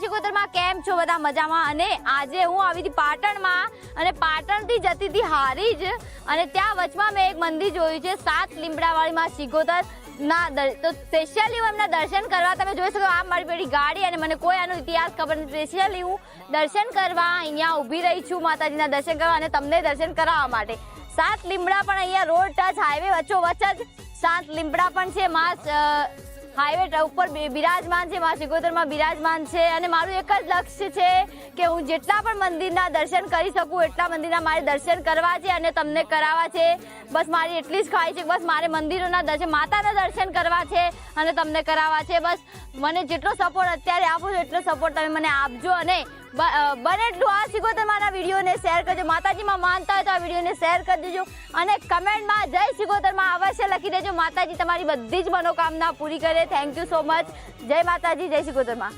શિકોતરમાં કેમ છો બધા મજામાં? અને આજે હું આવી હતી પાટણમાં અને પાટણથી જતી હતી હારીજ અને ત્યાં વચમાં મેં એક મંદિર જોયું છે 7 લીમડાવાળી માં શિકોતર ના. તો સ્પેશિયલી હું એમના દર્શન કરવા તમે જોઈ શકો આ મારી પેલી ગાડી અને મને કોઈ આનો ઇતિહાસ ખબર નથી. સ્પેશિયલી હું દર્શન કરવા અહીંયા ઊભી રહી છું માતાજીના દર્શન કરવા અને તમને દર્શન કરાવવા માટે. 7 લીમડા પણ અહીંયા રોડ ટચ હાઈવે વચ્ચોવચ્ચ જ 7 લીમડા પણ છે. માં હાઈવે ઉપર બિરાજમાન છે, માં શિકોતરમાં બિરાજમાન છે અને મારું એક જ લક્ષ્ય છે કે હું જેટલા પણ મંદિરના દર્શન કરી શકું એટલા મંદિરના મારે દર્શન કરવા છે અને તમને કરાવવા છે. બસ મારી એટલી જ ખ્વાહિશ છે કે બસ મારે મંદિરોના દર્શન માતાના દર્શન કરવા છે અને તમને કરાવવા છે. બસ મને જેટલો સપોર્ટ અત્યારે આપો છો એટલો સપોર્ટ તમે મને આપજો અને બને એટલું આ શિકોતરમાંના વિડીયોને શેર કરજો. માતાજીમાં માનતા હોય તો આ વિડીયોને શેર કરી દેજો અને કમેન્ટમાં જય શિકોતરમાં અવશ્ય લખી દેજો. માતાજી તમારી બધી જ મનોકામના પૂરી કરે. Thank you so much. જય માતાજી, જય શિકોતરમાં.